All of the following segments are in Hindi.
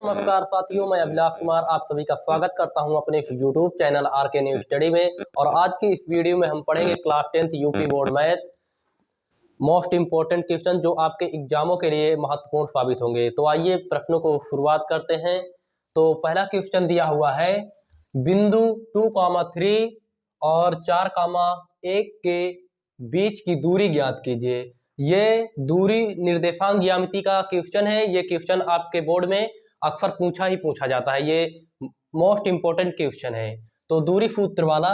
नमस्कार साथियों, मैं अभिलाष कुमार आप सभी का स्वागत करता हूं अपने इस YouTube channel RK new study में। और आज की इस वीडियो में हम पढ़ेंगे class 10th UP board math most important question जो आपके एग्जामों के लिए महत्वपूर्ण साबित होंगे। तो आइए प्रश्नों को शुरुआत करते हैं। तो पहला क्वेश्चन दिया हुआ है, बिंदु 2,3 और 4,1 के बीच की दूरी ज्ञात कीजिए। ये दूरी निर्देशांक ज्यामिति का क्वेश्चन है। ये क्वेश्चन आपके बोर्ड में अक्सर पूछा जाता है। ये मोस्ट इंपोर्टेंट क्वेश्चन है। तो दूरी सूत्र वाला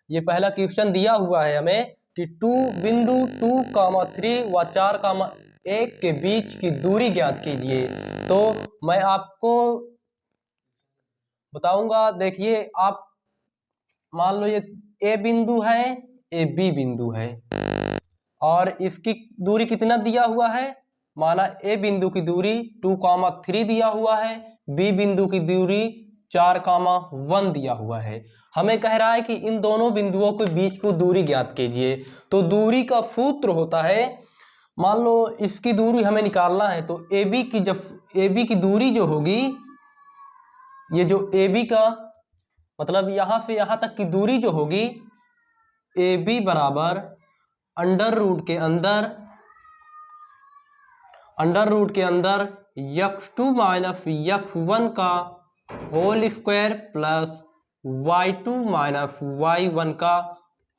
ये पहला क्वेश्चन दिया हुआ है हमें कि बिंदु 2,3 व 4,1 के बीच की दूरी ज्ञात कीजिए। तो मैं आपको बताऊंगा। देखिए, आप मान लो ये ए बिंदु है, ये बी बिंदु है और इसकी दूरी कितना दिया हुआ है। माना ए बिंदु की दूरी 2,3 दिया हुआ है, बी बिंदु की दूरी 4,1 दिया हुआ है। हमें कह रहा है कि इन दोनों बिंदुओं के बीच को दूरी ज्ञात कीजिए। तो दूरी का सूत्र होता है, मान लो इसकी दूरी हमें निकालना है तो ए बी की दूरी जो होगी, ये जो ए बी का मतलब यहां से यहां तक की दूरी जो होगी, ए बी बराबर अंडर रूट के अंदर x2 माइनस x1 का whole square plus y2 minus y1 का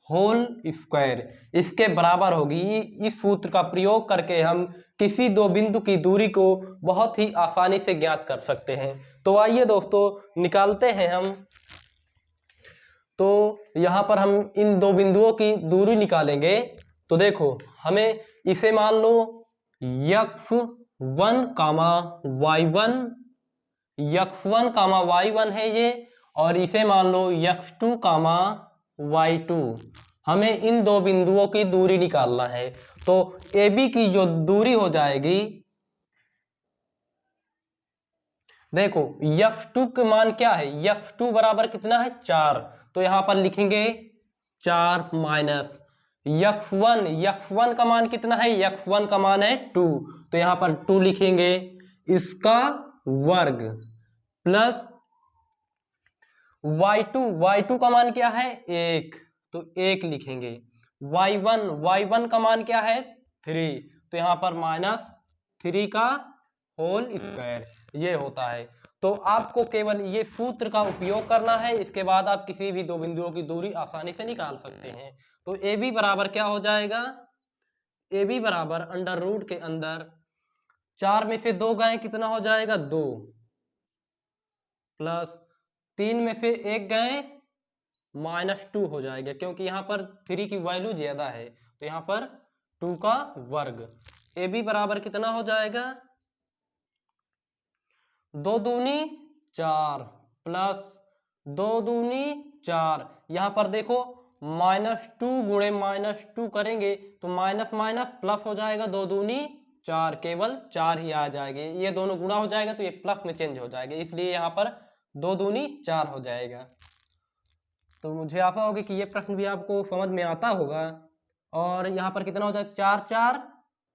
होल स्क्वायर इसके बराबर होगी। इस सूत्र का प्रयोग करके हम किसी दो बिंदु की दूरी को बहुत ही आसानी से ज्ञात कर सकते हैं। तो आइए दोस्तों निकालते हैं हम। तो यहाँ पर हम इन दो बिंदुओं की दूरी निकालेंगे। तो देखो, हमें इसे मान लो x1 कामा y1 है ये, और इसे मान लो x2 कामा y2। हमें इन दो बिंदुओं की दूरी निकालना है। तो AB की जो दूरी हो जाएगी, देखो x2 के मान क्या है, x2 बराबर कितना है 4। तो यहां पर लिखेंगे 4 माइनस x1 का मान कितना है, x1 का मान है 2। तो यहां पर 2 लिखेंगे, इसका वर्ग प्लस y2 का मान क्या है 1, तो 1 लिखेंगे। y1 का मान क्या है 3, तो यहां पर माइनस 3 का होल स्क्वायर ये होता है। तो आपको केवल ये सूत्र का उपयोग करना है, इसके बाद आप किसी भी दो बिंदुओं की दूरी आसानी से निकाल सकते हैं। तो ए बी बराबर क्या हो जाएगा, ए बी बराबर अंडर रूट के अंदर 4 में से 2 गए कितना हो जाएगा 2, प्लस 3 में से 1 गए -2 हो जाएगा, क्योंकि यहाँ पर 3 की वैल्यू ज्यादा है। तो यहाँ पर 2 का वर्ग। ए बी बराबर कितना हो जाएगा 2 दूनी 4 प्लस 2 दूनी 4। यहाँ पर देखो -2 गुणे -2 करेंगे तो माइनस माइनस प्लस हो जाएगा, 2 दूनी 4 केवल 4 ही आ जाएंगे। ये दोनों गुणा हो जाएगा तो ये प्लस में चेंज हो जाएगा, इसलिए यहाँ पर 2 दूनी 4 हो जाएगा। तो मुझे आशा होगी कि ये प्रश्न भी आपको समझ में आता होगा। और यहाँ पर कितना हो जाएगा 4 4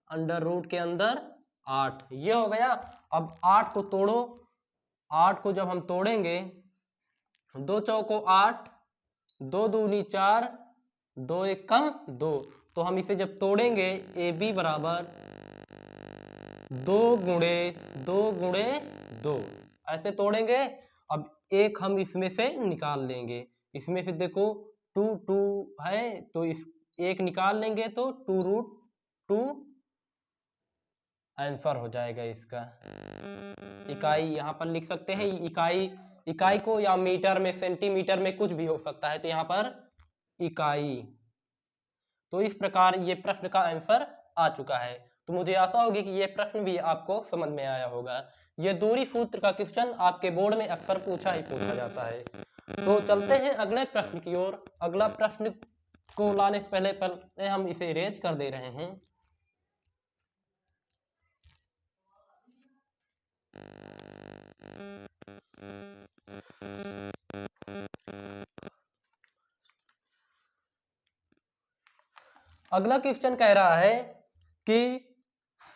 अंडर रूट के अंदर 8 ये हो गया। अब 8 को तोड़ो, 8 को जब हम तोड़ेंगे 2 चौको 8, 2 दूनी 4, 2 एक कम 2। तो हम इसे जब तोड़ेंगे ए बी बराबर 2 गुणे 2 गुणे 2 ऐसे तोड़ेंगे। अब एक हम इसमें से निकाल लेंगे, इसमें से देखो 2 2 है तो इस एक निकाल लेंगे तो 2√2 आंसर हो जाएगा इसका। इकाई यहाँ पर लिख सकते हैं, इकाई को या मीटर में सेंटीमीटर में कुछ भी हो सकता है, तो यहाँ पर इकाई। तो इस प्रकार ये प्रश्न का आंसर आ चुका है। तो मुझे आशा होगी कि ये प्रश्न भी आपको समझ में आया होगा। ये दूरी सूत्र का क्वेश्चन आपके बोर्ड में अक्सर पूछा जाता है। तो चलते हैं अगले प्रश्न की ओर। अगला प्रश्न को लाने से पहले हम इसे इरेज कर दे रहे हैं। अगला क्वेश्चन कह रहा है कि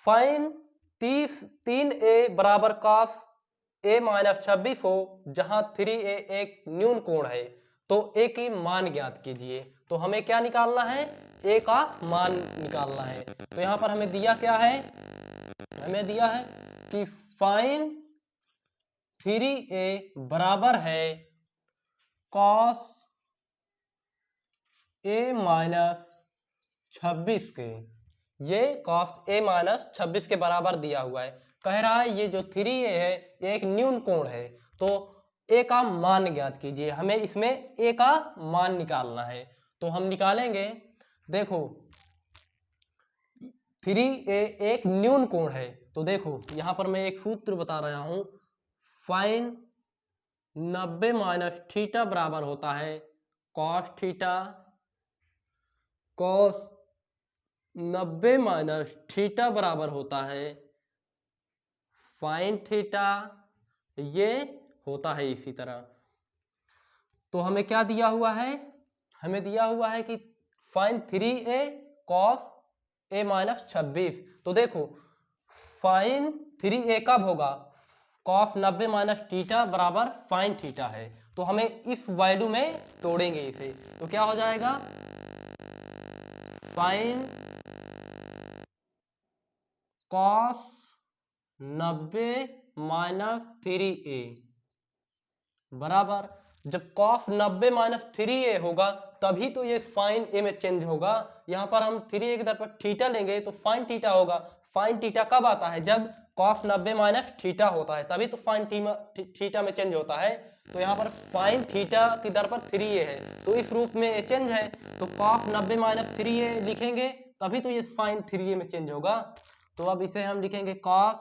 फाइन 3a बराबर कॉस a माइनस 26 हो जहां 3a एक न्यून कोण है, तो a की मान ज्ञात कीजिए। तो हमें क्या निकालना है, a का मान निकालना है। तो यहां पर हमें दिया क्या है, हमें दिया है कि फाइन 3a बराबर है cos a माइनस 26 के। ये cos a माइनस 26 के बराबर दिया हुआ है। कह रहा है ये जो 3a है ये एक न्यून कोण है, तो a का मान ज्ञात कीजिए। हमें इसमें a का मान निकालना है, तो हम निकालेंगे। देखो 3a एक न्यून कोण है, तो देखो यहां पर मैं एक सूत्र बता रहा हूं, फाइन 90 माइनस थीटा बराबर होता है cos theta, cos 90 minus theta बराबर होता है फाइन थीटा, ये होता है इसी तरह। तो हमें क्या दिया हुआ है, हमें दिया हुआ है कि fine 3a cos a minus 26। तो देखो फाइन 3a कब होगा, कॉस 90 माइनस थीटा बराबर फाइन थीटा है। तो हमें इस वैल्यू में तोड़ेंगे इसे, तो क्या हो जाएगा, फाइन कॉस 90 माइनस 3a बराबर, जब कॉस 90 माइनस 3a होगा तभी तो ये फाइन a में चेंज होगा। यहाँ पर हम 3a की तरफ थीटा लेंगे तो फाइन थीटा होगा। फाइन थीटा कब आता है, जब कॉस 90 माइनस थीटा होता है, तभी तो फाइन थीटा में चेंज होता है। तो यहाँ पर फाइन थीटा की दर पर 3a है, तो इस रूप में ये चेंज है, तो कॉस 90 माइनस 3a लिखेंगे तभी तो ये फाइन 3a में चेंज होगा। तो अब इसे हम लिखेंगे कॉस,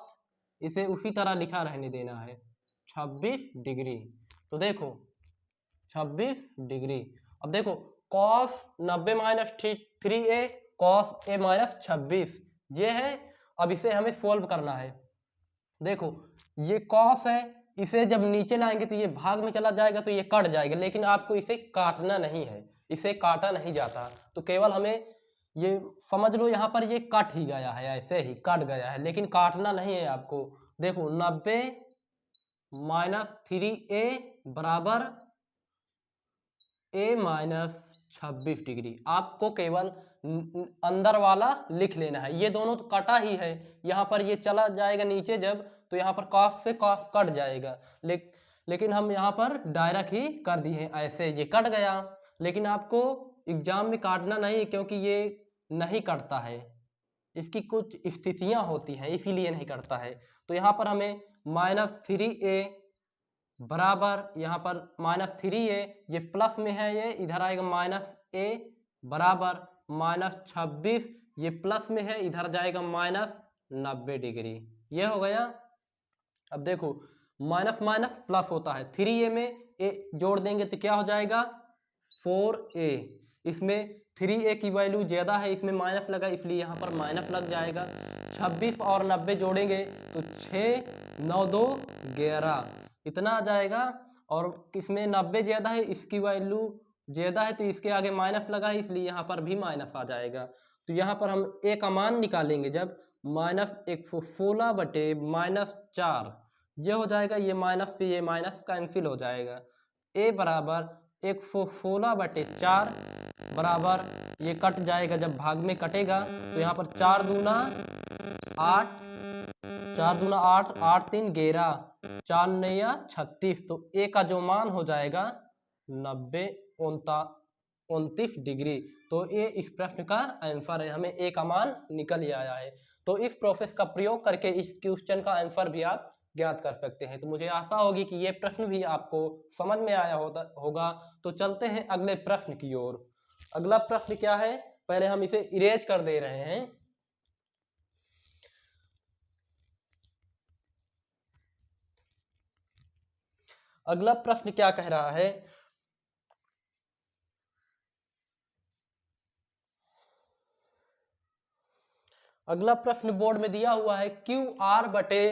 इसे उसी तरह लिखा रहने देना है 26 डिग्री। तो देखो 26 डिग्री। अब देखो cos 90 minus 3a cos a minus 26 ये है। अब इसे हमें सोल्व करना है। देखो ये कॉस है, इसे जब नीचे लाएंगे तो ये भाग में चला जाएगा, तो ये कट जाएगा, लेकिन आपको इसे काटना नहीं है, इसे काटा नहीं जाता। तो केवल हमें ये समझ लो यहाँ पर ये कट ही गया है, ऐसे ही कट गया है, लेकिन काटना नहीं है आपको। देखो 90 माइनस 3a बराबर a माइनस 26 डिग्री। आपको केवल अंदर वाला लिख लेना है, ये दोनों तो कटा ही है, यहाँ पर ये चला जाएगा नीचे जब, तो यहाँ पर कॉस से कॉस कट जाएगा। लेकिन हम यहाँ पर डायरेक्ट ही कर दिए, ऐसे ये कट गया। लेकिन आपको एग्जाम में काटना नहीं, क्योंकि ये नहीं कटता है, इसकी कुछ स्थितियां होती हैं इसीलिए नहीं करता है। तो यहाँ पर हमें माइनस 3a बराबर, यहाँ पर माइनस 3a ये प्लस में है, ये इधर आएगा माइनस a बराबर माइनस 26, ये प्लस में है, इधर जाएगा माइनस 90 डिग्री। ये हो गया। अब देखो माइनस माइनस प्लस होता है, 3a में a जोड़ देंगे तो क्या हो जाएगा 4a। इसमें 3a की वैल्यू ज़्यादा है, इसमें माइनस लगा इसलिए यहाँ पर माइनस लग जाएगा। 26 और 90 जोड़ेंगे तो 6 9 2 11 इतना आ जाएगा। और इसमें 90 ज़्यादा है, इसकी वैल्यू ज़्यादा है, तो इसके आगे माइनस लगा है इसलिए यहाँ पर भी माइनस आ जाएगा। तो यहाँ पर हम a का मान निकालेंगे, जब माइनस 116 बटे माइनस 4 ये हो जाएगा, ये माइनस से ये माइनस कैंसिल हो जाएगा। a बराबर 116 बटे 4 बराबर, ये कट जाएगा, जब भाग में कटेगा तो यहाँ पर 4 दूना 8, 4 दूना 8, 8 3 11, 4 9 36। तो a का जो मान हो जाएगा 90 29 डिग्री। तो ये इस प्रश्न का आंसर है, हमें a का मान निकल ही आया है। तो इस प्रोसेस का प्रयोग करके इस क्वेश्चन का आंसर भी आप ज्ञात कर सकते हैं। तो मुझे आशा होगी कि ये प्रश्न भी आपको समझ में आया होगा। तो चलते हैं अगले प्रश्न की ओर। अगला प्रश्न क्या है, पहले हम इसे इरेज कर दे रहे हैं। अगला प्रश्न क्या कह रहा है, अगला प्रश्न बोर्ड में दिया हुआ है क्यू आर बटे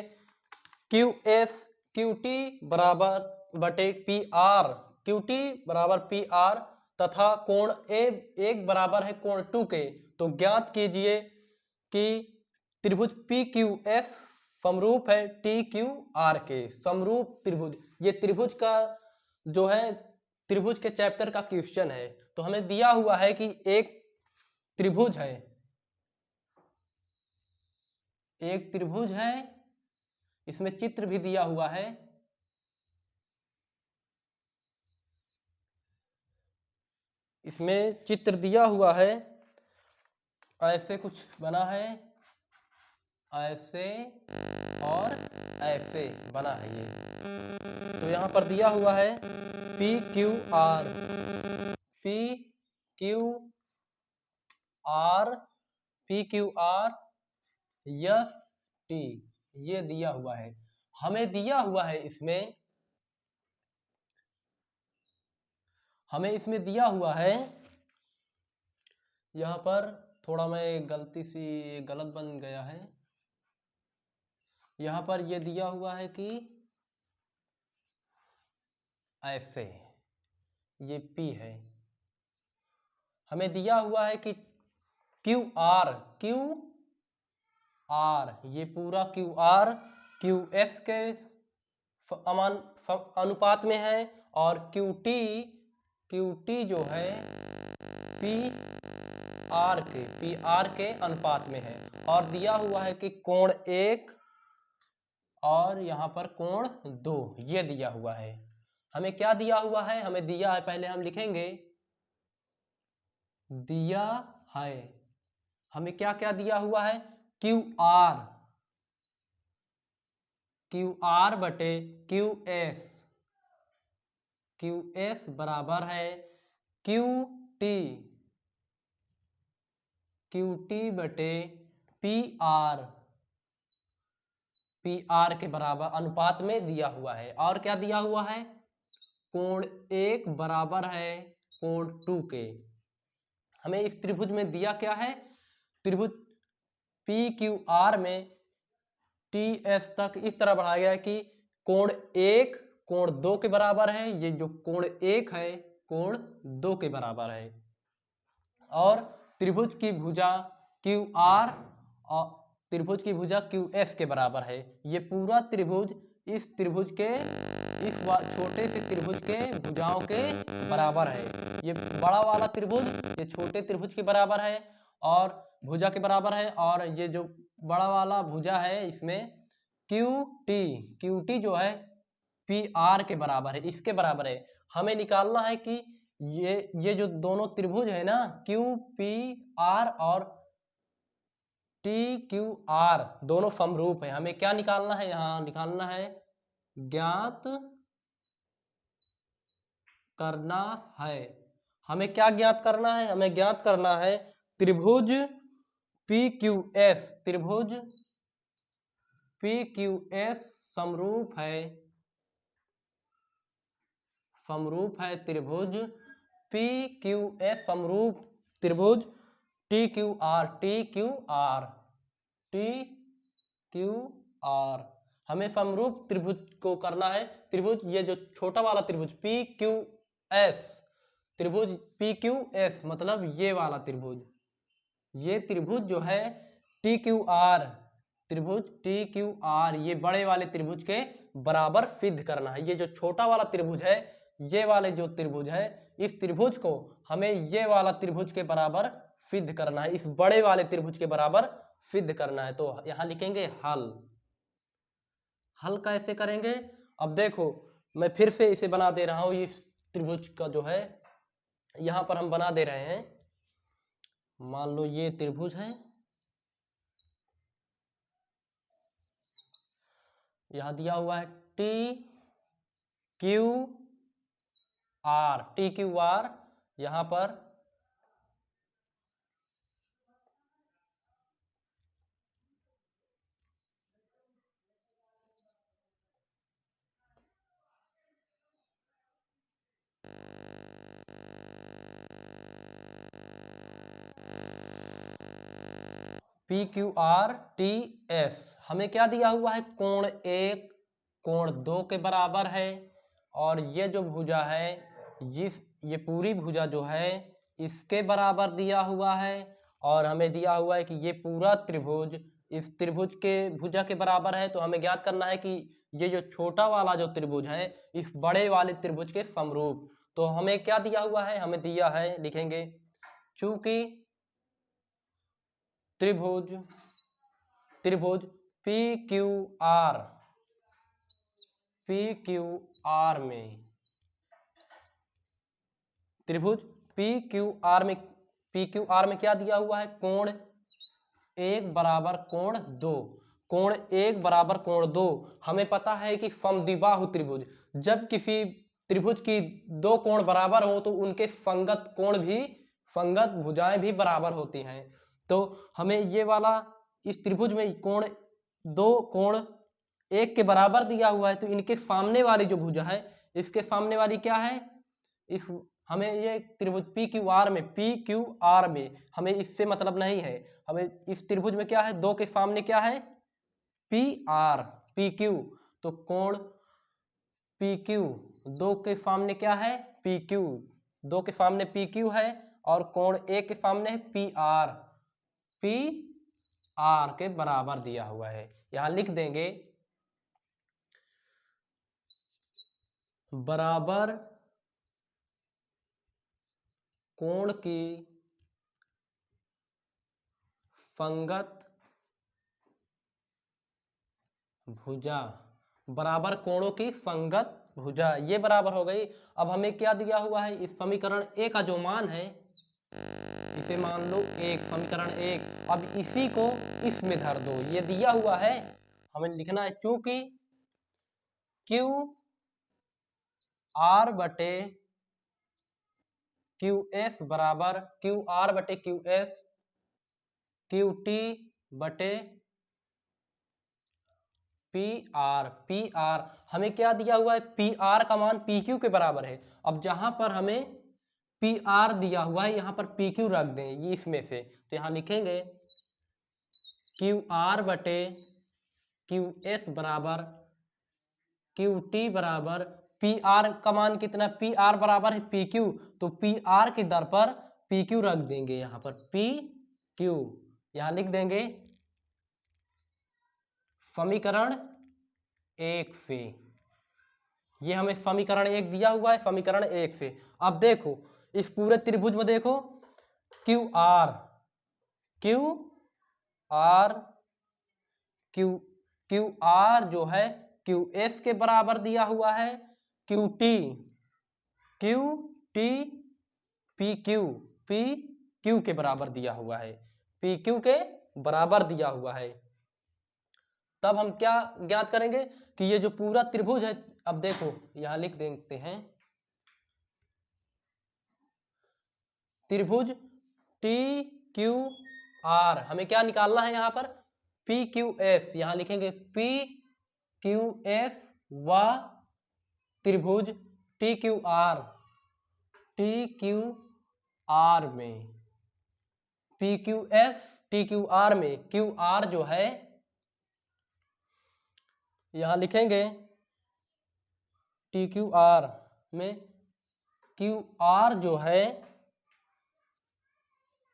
क्यू एस क्यू टी बराबर बटे पी आर, क्यू टी बराबर पी आर तथा कोण ए एक बराबर है कोण 2 के। तो ज्ञात कीजिए कि त्रिभुज पी क्यू एस समरूप है टी क्यू आर के, समरूप त्रिभुज। ये त्रिभुज का जो है त्रिभुज के चैप्टर का क्वेश्चन है। तो हमें दिया हुआ है कि एक त्रिभुज है, एक त्रिभुज है, इसमें चित्र भी दिया हुआ है। इसमें चित्र दिया हुआ है, ऐसे कुछ बना है, ऐसे और ऐसे बना है ये। तो यहाँ पर दिया हुआ है P Q R, P Q R, P Q R yes T, ये दिया हुआ है। हमें दिया हुआ है इसमें, हमें इसमें दिया हुआ है, यहाँ पर थोड़ा मैं गलती सी गलत बन गया है। यहाँ पर ये दिया हुआ है कि ऐसे, ये P है। हमें दिया हुआ है कि क्यू आर, क्यू आर, ये पूरा क्यू आर क्यू एस के अनुपात में है, और क्यू टी जो है पी आर के अनुपात में है। और दिया हुआ है कि कोण 1 और यहाँ पर कोण 2, ये दिया हुआ है। हमें क्या दिया हुआ है, हमें दिया है, पहले हम लिखेंगे दिया है, हमें क्या क्या दिया हुआ है, क्यू आर बटे क्यू एस बराबर है क्यू टी बटे पी आर के बराबर अनुपात में दिया हुआ है। और क्या दिया हुआ है, कोण 1 बराबर है कोण 2 के। हमें इस त्रिभुज में दिया क्या है, त्रिभुज पी क्यू आर में टी एस तक इस तरह बढ़ाया गया है कि कोण 1 कोण 2 के बराबर है, ये जो कोण 1 है कोण 2 के बराबर है। और त्रिभुज की भुजा क्यू आर और त्रिभुज की भुजा क्यू एस के बराबर है। ये पूरा त्रिभुज इस त्रिभुज के, इस छोटे से त्रिभुज के भुजाओं के बराबर है। ये बड़ा वाला त्रिभुज ये छोटे त्रिभुज के बराबर है और भुजा के बराबर है, और ये जो बड़ा वाला भुजा है इसमें क्यू टी जो है पी आर के बराबर है, इसके बराबर है। हमें निकालना है कि ये जो दोनों त्रिभुज है ना, क्यू पी आर और टी क्यू आर दोनों समरूप है। हमें क्या निकालना है, यहाँ निकालना है ज्ञात करना है। हमें क्या ज्ञात करना है, हमें ज्ञात करना है त्रिभुज पी क्यू एस, त्रिभुज पी क्यू एस समरूप है त्रिभुज पी क्यू एस समरूप त्रिभुज टी क्यू आर। हमें समरूप त्रिभुज को करना है। त्रिभुज ये जो छोटा वाला त्रिभुज पी क्यू एस, त्रिभुज पी क्यू एस मतलब ये वाला त्रिभुज, ये त्रिभुज जो है टी क्यू आर, त्रिभुज टी क्यू आर, ये बड़े वाले त्रिभुज के बराबर सिद्ध करना है। ये जो छोटा वाला त्रिभुज है, ये वाले जो त्रिभुज है, इस त्रिभुज को हमें ये वाला त्रिभुज के बराबर सिद्ध करना है, इस बड़े वाले त्रिभुज के बराबर सिद्ध करना है। तो यहां लिखेंगे हल। हल कैसे करेंगे, अब देखो मैं फिर से इसे बना दे रहा हूं। इस त्रिभुज का जो है यहां पर हम बना दे रहे हैं। मान लो ये त्रिभुज है, यहां दिया हुआ है टी क्यू आर, यहां पर P Q R T S. हमें क्या दिया हुआ है, कोण 1 कोण 2 के बराबर है, और ये जो भुजा है ये पूरी भुजा जो है इसके बराबर दिया हुआ है। और हमें दिया हुआ है कि ये पूरा त्रिभुज इस त्रिभुज के भुजा के बराबर है, तो हमें ज्ञात करना है कि ये जो छोटा वाला जो त्रिभुज है इस बड़े वाले त्रिभुज के समरूप। तो हमें क्या दिया हुआ है, हमें दिया है, लिखेंगे चूंकि त्रिभुज पी क्यू आर में त्रिभुज पी क्यू आर में क्या दिया हुआ है, कोण 1 बराबर कोण 2, कोण 1 बराबर कोण 2। हमें पता है कि समद्विबाहु त्रिभुज, जब किसी त्रिभुज की दो कोण बराबर हो तो उनके संगत कोण भी, संगत भुजाएं भी बराबर होती हैं। तो हमें ये वाला इस त्रिभुज में कोण 1 के बराबर दिया हुआ है, तो इनके सामने वाली जो भुजा है, इसके सामने वाली क्या है, इस हमें ये त्रिभुज पी क्यू आर में हमें इससे मतलब नहीं है। हमें इस त्रिभुज में क्या है, 2 के सामने क्या है, पी क्यू, तो कोण पी क्यू 2 के सामने क्या है, पी क्यू, 2 के सामने पी क्यू है और कोण 1 के सामने है पी आर के बराबर दिया हुआ है। यहां लिख देंगे बराबर कोण की संगत भुजा, बराबर कोणों की संगत भुजा, ये बराबर हो गई। अब हमें क्या दिया हुआ है, इस समीकरण ए का जो मान है इसे मान लो 1, समीकरण 1। अब इसी को इसमें धर दो, ये दिया हुआ है, हमें लिखना है चूंकि क्यू आर बटे क्यू एस बराबर क्यू आर बटे क्यू एस क्यू टी बटे पी आर हमें क्या दिया हुआ है, पी आर का मान पी क्यू के बराबर है। अब जहां पर हमें पी आर दिया हुआ है यहां पर पी क्यू रख दें, ये इसमें से, तो यहां लिखेंगे क्यू आर बटे क्यू एस बराबर क्यू टी बराबर पी आर का मान कितना, पी आर बराबर है पी क्यू, तो पी आर के दर पर पी क्यू रख देंगे, यहां पर पी क्यू, यहां लिख देंगे समीकरण 1 से। ये हमें समीकरण 1 दिया हुआ है, समीकरण 1 से। अब देखो इस पूरे त्रिभुज में देखो क्यू आर जो है क्यू एस के बराबर दिया हुआ है, क्यू टी पी क्यू के बराबर दिया हुआ है, पी क्यू के बराबर दिया हुआ है। तब हम क्या ज्ञात करेंगे कि ये जो पूरा त्रिभुज है, अब देखो यहां लिख देते हैं त्रिभुज टी क्यू आर, हमें क्या निकालना है यहां पर, पी क्यू एस, यहां लिखेंगे पी क्यू एस व त्रिभुज टी क्यू आर में P Q S T Q R में क्यू आर जो है यहां लिखेंगे टी क्यू आर में क्यू आर जो है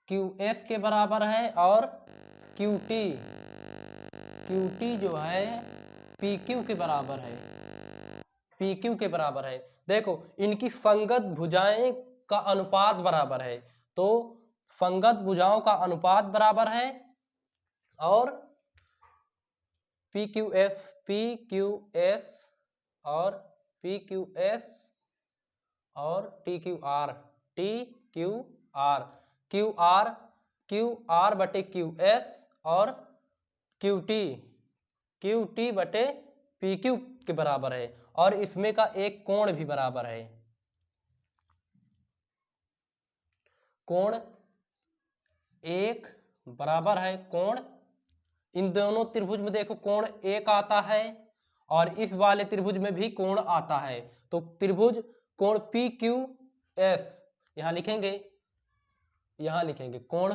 क्यू एस के बराबर है और क्यू टी जो है पी क्यू के बराबर है, पी क्यू के बराबर है। देखो इनकी संगत भुजाएं का अनुपात बराबर है, तो संगत भुजाओं का अनुपात बराबर है और पी क्यू एस और टी क्यू आर बटे क्यू एस और क्यू टी बटे पी क्यू के बराबर है, और इसमें का एक कोण भी बराबर है, कोण 1 बराबर है कोण, इन दोनों त्रिभुज में देखो कोण 1 आता है और इस वाले त्रिभुज में भी कोण आता है, तो त्रिभुज कोण पी क्यू एस यहां लिखेंगे कोण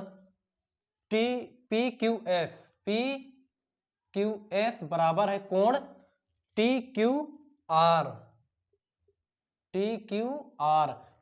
पी क्यू एस बराबर है कोण टी क्यू आर।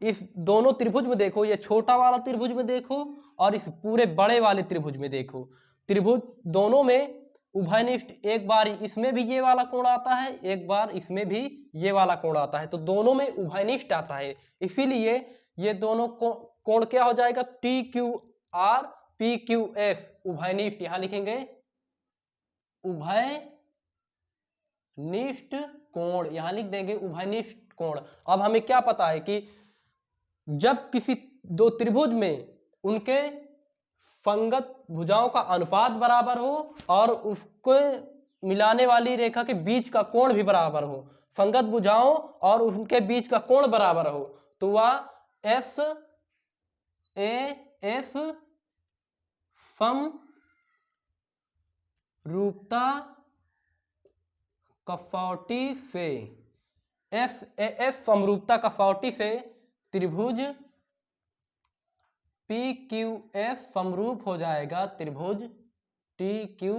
इस दोनों त्रिभुज में देखो, ये छोटा वाला त्रिभुज में देखो और इस पूरे बड़े वाले त्रिभुज में देखो, त्रिभुज दोनों में उभयनिष्ठ, एक बार इसमें भी ये वाला कोण आता है, एक बार इसमें भी ये वाला कोण आता है, तो दोनों में उभयनिष्ठ आता है, इसीलिए ये दोनों कोण क्या हो जाएगा, T Q R P Q F, उभयनिष्ठ। यहां लिखेंगे उभयनिष्ठ कोण, यहां लिख देंगे उभयनिष्ठ कोण। अब हमें क्या पता है कि जब किसी दो त्रिभुज में उनके संगत भुजाओं का अनुपात बराबर हो और उसको मिलाने वाली रेखा के बीच का कोण भी बराबर हो, संगत भुजाओं और उनके बीच का कोण बराबर हो, तो वह एस ए एफ समरूपता कसौटी से, एफ ए एफ समरूपता कसौटी से त्रिभुज पी क्यू एफ समरूप हो जाएगा त्रिभुज टी क्यू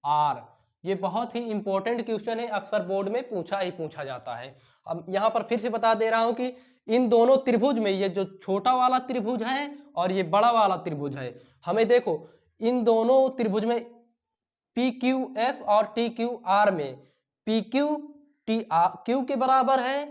आर। ये बहुत ही इंपॉर्टेंट क्वेश्चन है, अक्सर बोर्ड में पूछा जाता है। अब यहाँ पर फिर से बता दे रहा हूँ कि इन दोनों त्रिभुज में, ये जो छोटा वाला त्रिभुज है और ये बड़ा वाला त्रिभुज है, हमें देखो इन दोनों त्रिभुज में पी क्यू एफ और टी क्यू आर में P Q T R Q के बराबर है,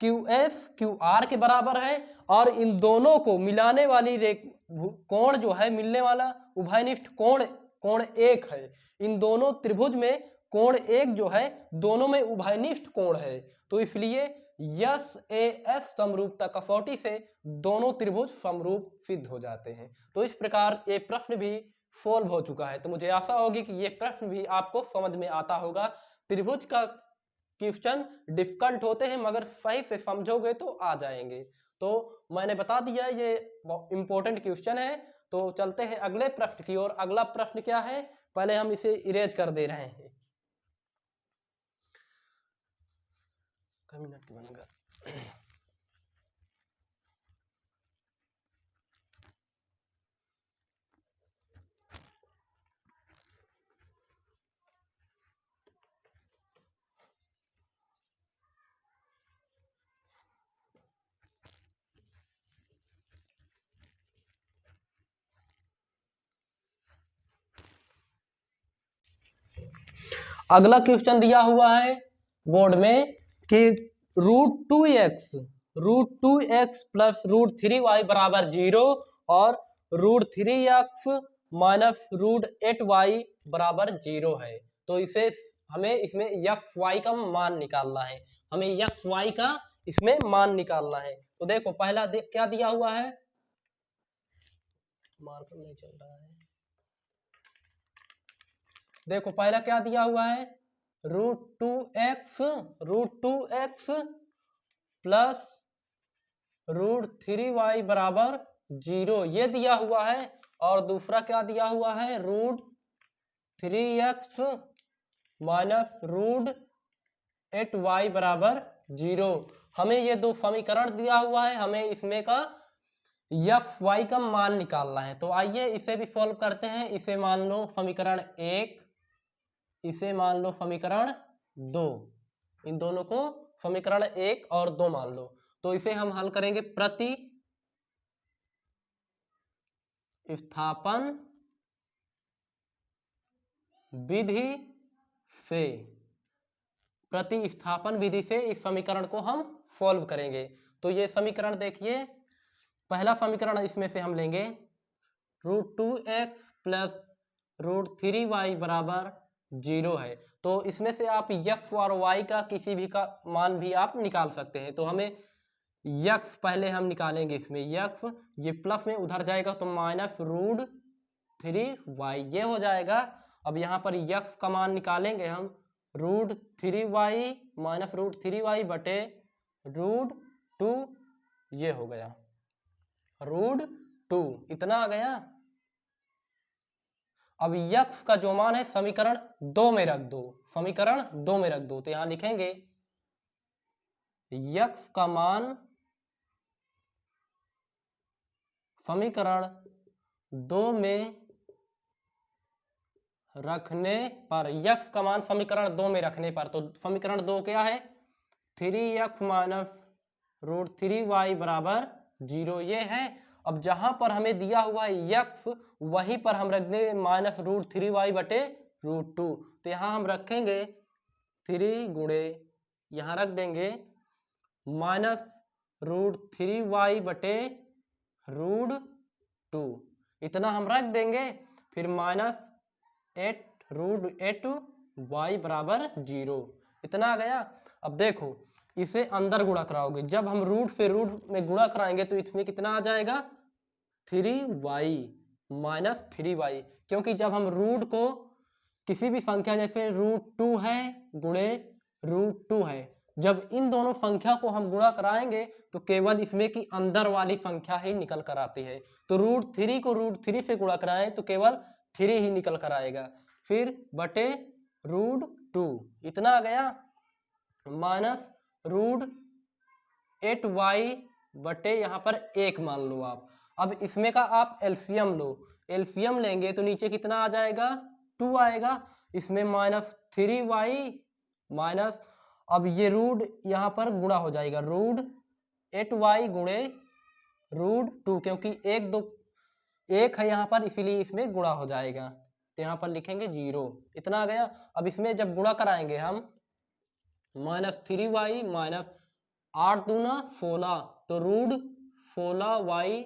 क्यू एफ क्यू आर के बराबर है, और इन दोनों को मिलाने वाली कोण जो है, मिलने वाला उभयनिष्ठ कोण एक है। इन दोनों त्रिभुज में कोण एक जो है, दोनों में उभयनिष्ठ कोण है, तो इसलिए यस ए एस समरूपता कसौटी से दोनों त्रिभुज समरूप सिद्ध हो जाते हैं। तो इस प्रकार ये प्रश्न भी सोल्व हो चुका है। तो मुझे आशा होगी कि ये प्रश्न भी आपको समझ में आता होगा। त्रिभुज का क्वेश्चन डिफिकल्ट होते हैं, मगर सही से समझोगे तो आ जाएंगे। तो मैंने बता दिया ये इंपॉर्टेंट क्वेश्चन है। तो चलते हैं अगले प्रश्न की ओर। अगला प्रश्न क्या है, पहले हम इसे इरेज कर दे रहे हैं। मिनट की बनकर अगला क्वेश्चन दिया हुआ है बोर्ड में कि √2x प्लस √3y बराबर 0 और √3x माइनस √8y बराबर 0 है। तो इसे हमें इसमें यक्स वाई का मान निकालना है, हमें यक्स वाई का इसमें मान निकालना है। तो देखो पहला क्या दिया हुआ है, मार्कर नहीं चल रहा है, देखो पहला क्या दिया हुआ है, √2x प्लस √3y बराबर 0 ये दिया हुआ है, और दूसरा क्या दिया हुआ है, √3x माइनस √8y बराबर 0। हमें ये दो समीकरण दिया हुआ है, हमें इसमें का यक्स वाई का मान निकालना है। तो आइए इसे भी सॉल्व करते हैं। इसे मान लो समीकरण 1, इसे मान लो समीकरण 2, इन दोनों को समीकरण 1 और 2 मान लो। तो इसे हम हल करेंगे प्रति स्थापन विधि से, प्रतिस्थापन विधि से इस समीकरण को हम सॉल्व करेंगे। तो ये समीकरण देखिए, पहला समीकरण इसमें से हम लेंगे √2x प्लस √3y बराबर 0 है। तो इसमें से आप यक्स और वाई का किसी भी का मान भी आप निकाल सकते हैं। तो हमें यक्स पहले हम निकालेंगे, इसमें यक्स ये प्लस में उधर जाएगा तो माइनस √3y ये हो जाएगा। अब यहाँ पर यक्स का मान निकालेंगे हम, √3y माइनस √3y बटे √2 ये हो गया, √2 इतना आ गया। अब यक्स का जो मान है समीकरण 2 में रख दो, समीकरण 2 में रख दो। तो यहां लिखेंगे यक्स का मान समीकरण 2 में रखने पर, यक्स का मान समीकरण 2 में रखने पर, तो समीकरण 2 क्या है, 3x माइनस √3y बराबर 0 ये है। अब जहां पर हमें दिया हुआ है यक्स वहीं पर हम रख देंगे -√3y बटे √2। तो यहाँ हम रखेंगे 3 गुणे, यहाँ रख देंगे -√3y बटे √2, इतना हम रख देंगे। फिर -8√8y बराबर 0, इतना आ गया। अब देखो इसे अंदर गुणा कराओगे, जब हम रूट से रूट में गुणा कराएंगे तो इसमें कितना आ जाएगा 3y -3y, क्योंकि जब हम रूट को किसी भी संख्या जैसे √2 है गुणे √2 है, जब इन दोनों संख्या को हम गुणा कराएंगे तो केवल इसमें की अंदर वाली संख्या ही निकल कर आती है। तो √3 को √3 से गुणा कराएं तो केवल 3 ही निकल कर आएगा, फिर बटे √2, इतना आ गया। -√8y बटे यहाँ पर 1 मान लो आप। अब इसमें का आप एलसीएम लो, एलसीएम लेंगे तो नीचे कितना आ जाएगा 2 आएगा, इसमें -3y माइनस, अब ये रूट यहाँ पर गुणा हो जाएगा, √8y गुणे √2, क्योंकि 1 है यहाँ पर इसीलिए इसमें गुणा हो जाएगा, तो यहाँ पर लिखेंगे 0, इतना आ गया। अब इसमें जब गुणा कराएंगे हम -3y माइनस 8 दूना 16, तो √16y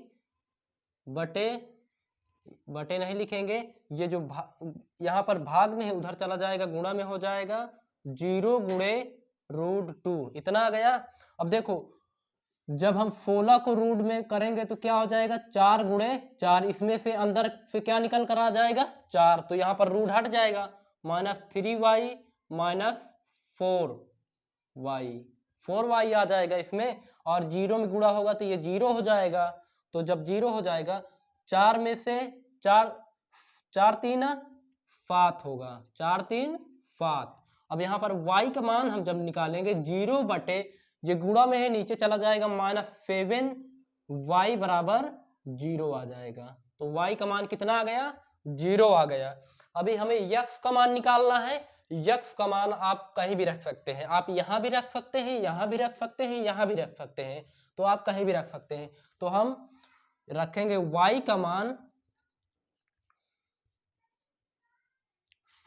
बटे नहीं लिखेंगे, ये जो यहाँ पर भाग में है उधर चला जाएगा, गुणा में हो जाएगा 0 गुणे √2, इतना आ गया। अब देखो जब हम 16 को रूट में करेंगे तो क्या हो जाएगा 4 गुणे 4, इसमें से अंदर से क्या निकल कर आ जाएगा 4, तो यहाँ पर रूट हट जाएगा, -3y माइनस 4y आ जाएगा इसमें, और 0 में गुणा होगा तो ये 0 हो जाएगा। तो जब 0 हो जाएगा 4 में से 4 3 7 होगा, 4 3 7। अब यहाँ पर y का मान हम जब निकालेंगे 0 बटे, ये गुणा में है नीचे चला जाएगा, -7y बराबर 0 आ जाएगा। तो y का मान कितना आ गया 0 आ गया। अभी हमें यक्स का मान निकालना है, यक्स का मान आप कहीं भी रख सकते हैं, आप यहाँ भी रख सकते हैं, यहाँ भी रख सकते हैं, यहाँ भी रख सकते हैं, तो आप कहीं भी रख सकते हैं। तो हम रखेंगे y का मान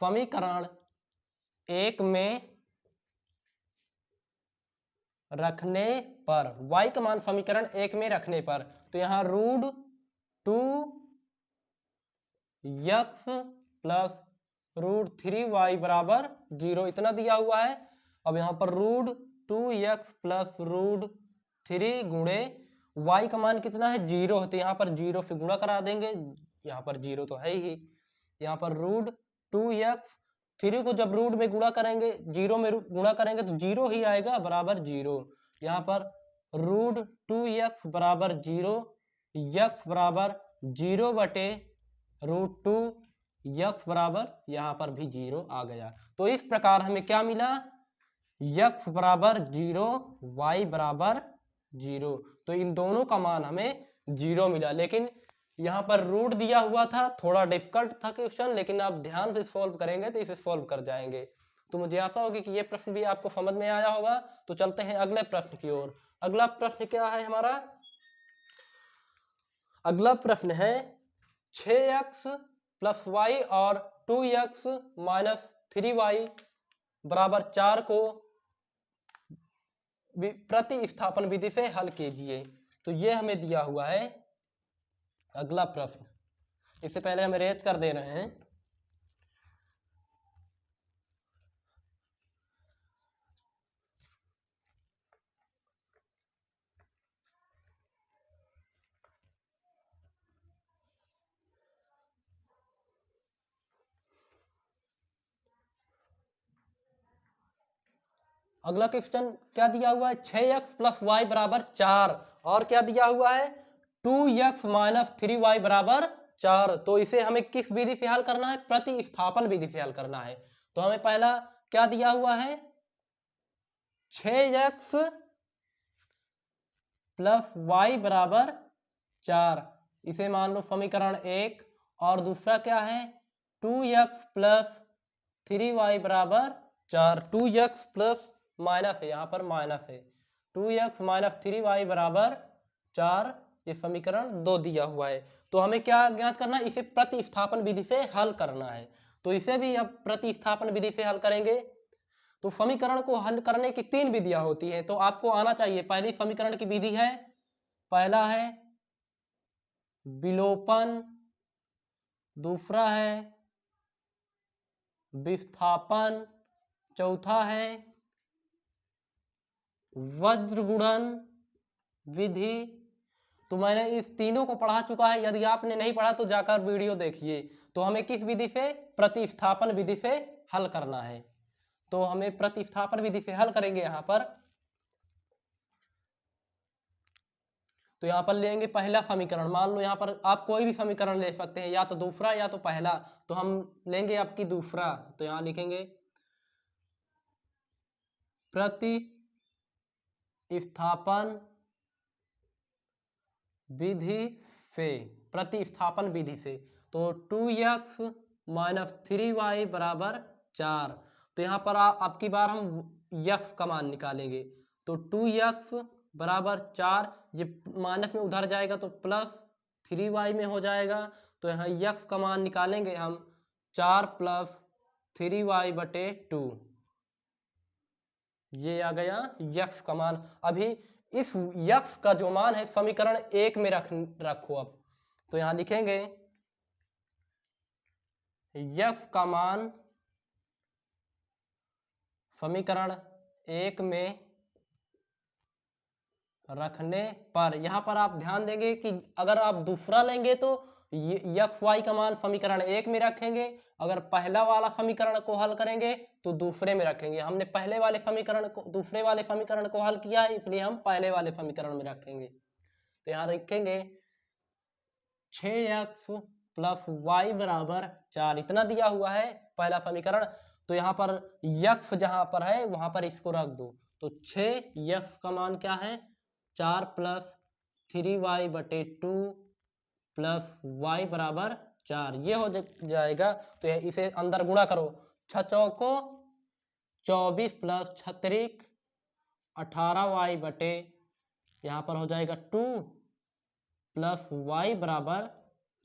समीकरण 1 में रखने पर, y का मान समीकरण 1 में रखने पर, तो यहाँ √2x प्लस √3y बराबर 0, इतना दिया हुआ है। अब यहाँ पर √2x प्लस √3 गुणे y का मान कितना है 0 है, तो यहाँ पर 0 से गुणा करा देंगे, यहाँ पर 0 तो है ही, यहाँ पर √2x, 3 को जब रूट में गुणा करेंगे 0 में गुणा करेंगे तो 0 ही आएगा बराबर 0, यहाँ पर √2x बराबर 0, x बराबर 0 बटे √2, x बराबर यहाँ पर भी 0 आ गया। तो इस प्रकार हमें क्या मिला, x बराबर 0, y बराबर 0, तो इन दोनों का मान हमें 0 मिला। लेकिन यहाँ पर रूट दिया हुआ था, थोड़ा डिफिकल्ट था क्वेश्चन, लेकिन आप ध्यान से सॉल्व करेंगे तो इसे सॉल्व कर जाएंगे। तो मुझे आशा होगी कि ये प्रश्न भी आपको समझ में आया होगा। तो चलते हैं अगले प्रश्न की ओर। अगला प्रश्न क्या है हमारा, अगला प्रश्न है 6x प्लस y और 2x माइनस 3y बराबर 4 को प्रतिस्थापन विधि से हल कीजिए। तो ये हमें दिया हुआ है अगला प्रश्न, इससे पहले हम रेज कर दे रहे हैं। अगला क्वेश्चन क्या दिया हुआ है, 6x प्लस वाई बराबर 4, और क्या दिया हुआ है 2x माइनस 3y बराबर 4। तो इसे हमें किस विधि से हल करना है, प्रतिस्थापन विधि से हल करना है। तो हमें पहला क्या दिया हुआ है 6x प्लस वाई बराबर 4, इसे मान लो समीकरण 1, और दूसरा क्या है 2x प्लस 3y बराबर 4, 2x प्लस माइनस है, यहाँ पर माइनस है, 2x माइनस 3y बराबर 4, ये समीकरण 2 दिया हुआ है। तो हमें क्या ज्ञात करना है, इसे प्रतिस्थापन विधि से हल करना है। तो इसे भी अब प्रतिस्थापन विधि से हल करेंगे। तो समीकरण को हल करने की 3 विधियां होती हैं, तो आपको आना चाहिए। पहली समीकरण की विधि है, पहला है विलोपन, दूसरा है विस्थापन, चौथा है वज्रगुणन विधि। तो मैंने इस तीनों को पढ़ा चुका है, यदि आपने नहीं पढ़ा तो जाकर वीडियो देखिए। तो हमें किस विधि से, प्रतिस्थापन विधि से हल करना है। तो हमें प्रतिस्थापन विधि से हल करेंगे यहाँ पर। तो यहाँ पर लेंगे पहला समीकरण, मान लो यहाँ पर आप कोई भी समीकरण ले सकते हैं, या तो दूसरा या तो पहला। तो हम लेंगे आपकी दूसरा। तो यहाँ लिखेंगे प्रतिस्थापन विधि से, प्रतिस्थापन विधि से। तो 2x माइनस 3y बराबर 4। तो यहाँ पर आपकी बार हम यक्स का मान निकालेंगे। तो 2x बराबर 4, ये माइनस में उधर जाएगा तो प्लस 3y में हो जाएगा। तो यहाँ यक्स का मान निकालेंगे हम 4 प्लस 3y बटे 2, ये आ गया यक्स का मान। अभी इस यक्स का जो मान है समीकरण 1 में रखो अब। तो यहां लिखेंगे यक्स का मान समीकरण 1 में रखने पर, यहां पर आप ध्यान देंगे कि अगर आप दूसरा लेंगे तो यक्स वाई का मान समीकरण 1 में रखेंगे, अगर पहला वाला समीकरण को हल करेंगे तो दूसरे में रखेंगे। हमने पहले वाले समीकरण को, दूसरे वाले समीकरण को हल किया है, इसलिए हम पहले वाले समीकरण में रखेंगे। तो यहाँ रखेंगे 6x प्लस वाई बराबर 4, इतना दिया हुआ है पहला समीकरण। तो यहाँ पर यक्स जहां पर है वहां पर इसको रख दो। तो 6x का मान क्या है, 4 प्लस 3y बटे 2 प्लस y बराबर 4, ये हो जाएगा। तो इसे अंदर गुणा करो, 6 चौको 24 प्लस 36 18y बटे, यहाँ पर हो जाएगा 2 प्लस y बराबर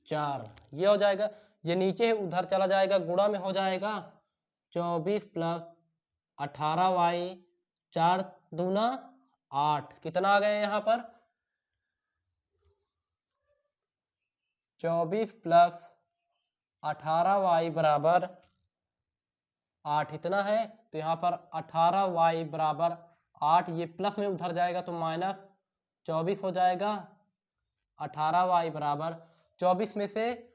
4, ये हो जाएगा। ये नीचे उधर चला जाएगा, गुणा में हो जाएगा 24 प्लस 18y, 4 दूना 8, कितना आ गया यहाँ पर 24 प्लस 18y बराबर 8, इतना है। तो यहाँ पर 18y बराबर 8, ये प्लस में उधर जाएगा तो माइनस 24 हो जाएगा। 18y बराबर 24 में से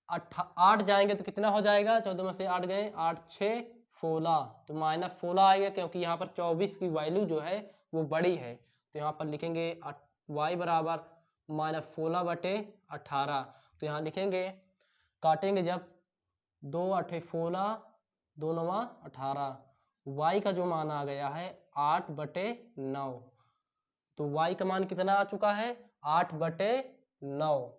8 जाएंगे तो कितना हो जाएगा, 14 में से 8 गए, 8 6 16, तो माइनस 16 आएगा, क्योंकि यहाँ पर 24 की वैल्यू जो है वो बड़ी है। तो यहाँ पर लिखेंगे y बराबर माइनस 16 बटे 18। तो यहाँ लिखेंगे, काटेंगे जब 2 8 16, 2 9 18, y का जो मान आ गया है 8 बटे 9। तो y का मान कितना आ चुका है, 8 बटे 9।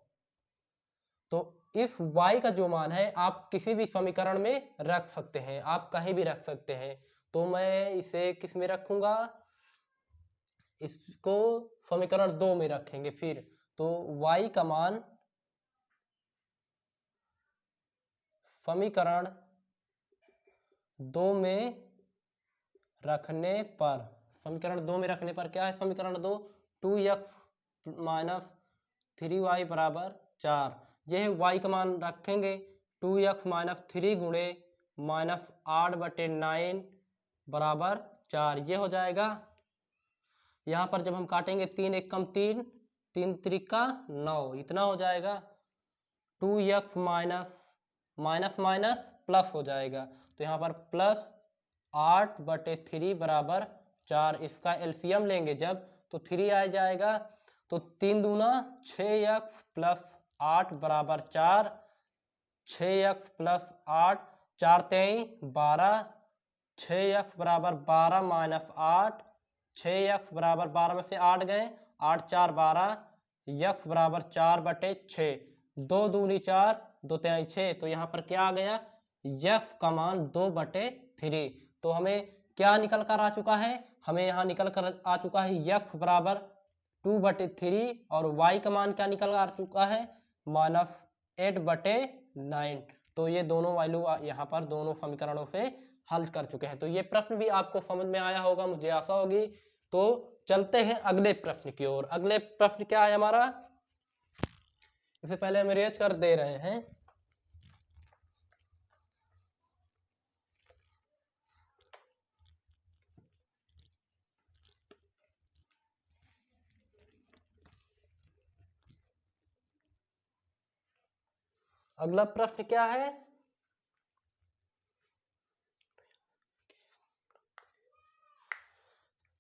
तो इस y का जो मान है आप किसी भी समीकरण में रख सकते हैं, आप कहीं भी रख सकते हैं। तो मैं इसे किस में रखूंगा, इसको समीकरण 2 में रखेंगे फिर। तो y का मान समीकरण 2 में रखने पर, समीकरण 2 में रखने पर क्या है, समीकरण 2 2x माइनस 3y बराबर 4, यह y का मान रखेंगे 2x माइनस 3 गुणे माइनस 8 बटे 9 बराबर 4, ये हो जाएगा। यहाँ पर जब हम काटेंगे 3 1 कम 3, 3 त्रिका 9, इतना हो जाएगा। 2x minus minus minus plus हो जाएगा, तो यहाँ पर प्लस 8 बटे 3 बराबर 4, इसका एलसीएम लेंगे जब तो 3 आ जाएगा। तो 3 दूना 6x प्लस 8 बराबर 4, 6x प्लस 8, 4 तेई 12, 6x बराबर 12 माइनस 8, 6x बराबर 12 में से 8 गए, 8 4 12, x बराबर 4 बटे 6, 2 दूनी 4, 2 तेई 6। तो यहाँ पर क्या आ गया, x का मान 2 बटे 3। तो हमें क्या निकल कर आ चुका है, हमें यहाँ निकल कर आ चुका है x बराबर 2/3 और y का मान क्या निकल आ चुका है -8/9। तो ये दोनों वैल्यू यहाँ पर दोनों समीकरणों से हल कर चुके हैं। तो ये प्रश्न भी आपको समझ में आया होगा, मुझे आशा होगी। तो चलते हैं अगले प्रश्न की ओर। अगले प्रश्न क्या है हमारा, इससे पहले हम रेज कर दे रहे हैं। अगला प्रश्न क्या है,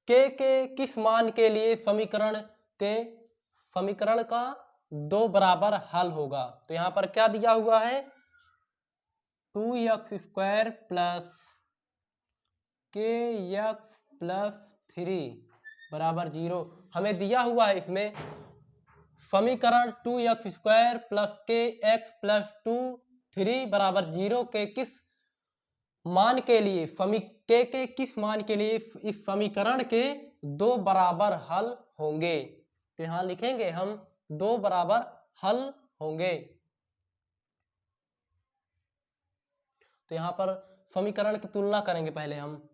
के किस मान के लिए समीकरण का दो बराबर हल होगा। तो यहां पर क्या दिया हुआ है 2x² प्लस kx प्लस 3 बराबर 0 हमें दिया हुआ है। इसमें समीकरण 2x² प्लस kx प्लस 3 बराबर 0 के किस मान के लिए के किस मान के लिए इस समीकरण के दो बराबर हल होंगे। तो यहां लिखेंगे हम दो बराबर हल होंगे। तो यहां पर समीकरण की तुलना करेंगे। पहले हम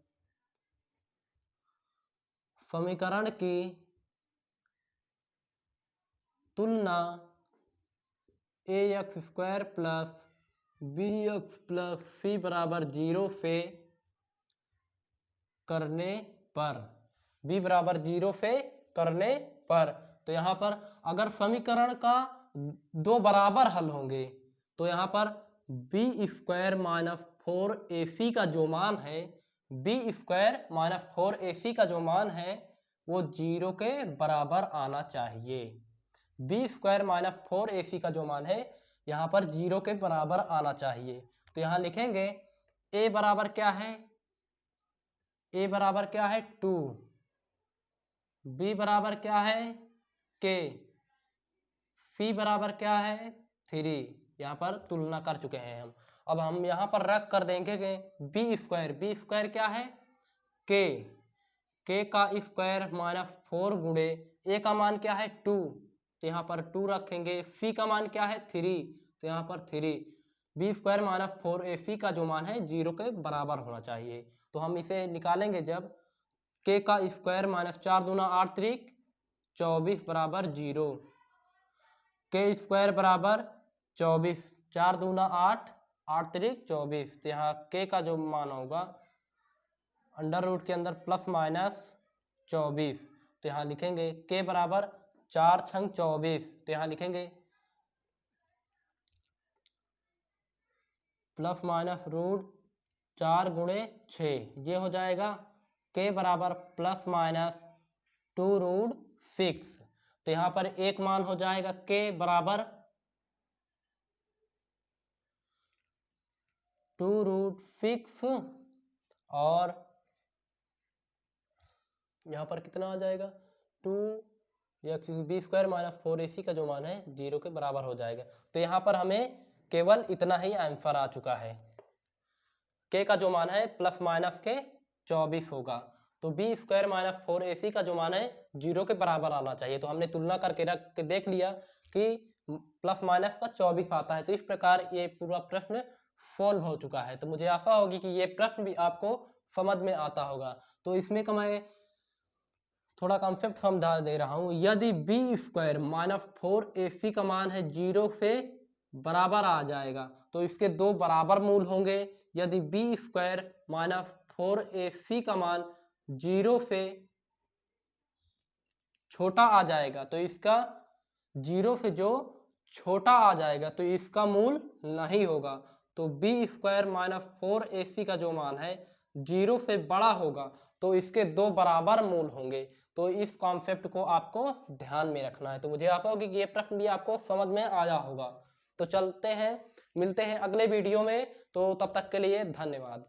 समीकरण की तुलना ax² plus bx plus c बराबर 0 से करने पर b बराबर 0 से करने पर। तो यहाँ पर अगर समीकरण का दो बराबर हल होंगे तो यहाँ पर b² माइनस 4ac का जो मान है b² माइनस 4ac का जो मान है वो 0 के बराबर आना चाहिए। b² माइनस 4ac का जो मान है यहाँ पर 0 के बराबर आना चाहिए। तो यहाँ लिखेंगे a बराबर क्या है, a बराबर क्या है 2, b बराबर क्या है k, c बराबर क्या है 3। यहाँ पर तुलना कर चुके हैं हम। अब हम यहाँ पर रख कर देंगे b² क्या है k का स्क्वायर माइनस 4 गुणे a का मान क्या है 2, तो यहाँ पर 2 रखेंगे। c का मान क्या है 3, तो यहाँ पर 3। b² माइनस 4ac का जो मान है 0 के बराबर होना चाहिए। तो हम इसे निकालेंगे जब k का स्क्वायर माइनस 4 दूना 8 त्रिक 24 बराबर 0, k स्क्वायर बराबर 24, 4 दूना 8, 8 त्रिक 24। तो यहाँ k का जो मान होगा अंडर रूट के अंदर प्लस माइनस 24। तो यहाँ लिखेंगे k बराबर 4 छंग 24। तो यहाँ लिखेंगे प्लस माइनस रूट 4 गुणे 6, ये हो जाएगा k बराबर प्लस माइनस 2 रूट 6। तो यहाँ पर एक मान हो जाएगा k बराबर 2 रूट 6 और यहाँ पर कितना आ जाएगा 2x b² माइनस 4ac का जो मान है 0 के बराबर हो जाएगा। तो यहाँ पर हमें केवल इतना ही आंसर आ चुका है। k का जो मान है प्लस माइनस के 24 होगा। तो b² माइनस 4ac का जो मान है 0 के बराबर आना चाहिए। तो हमने तुलना करके रख के देख लिया कि प्लस माइनस का 24 आता है। तो इस प्रकार ये पूरा प्रश्न सॉल्व हो चुका है। तो मुझे आशा होगी कि ये प्रश्न भी आपको समझ में आता होगा। तो इसमें का मैं थोड़ा कॉन्सेप्ट समझा दे रहा हूँ। यदि b² माइनस 4ac का मान है 0 से बराबर आ जाएगा तो इसके दो बराबर मूल होंगे। यदि b² माइनस 4ac का मान 0 से छोटा आ जाएगा तो इसका 0 से जो छोटा आ जाएगा तो इसका मूल नहीं होगा। तो b² माइनस 4ac का जो मान है 0 से बड़ा होगा तो इसके दो बराबर मूल होंगे। तो इस कॉन्सेप्ट को आपको ध्यान में रखना है। तो मुझे आशा होगी कि ये प्रश्न भी आपको समझ में आया होगा। तो चलते हैं, मिलते हैं अगले वीडियो में। तो तब तक के लिए धन्यवाद।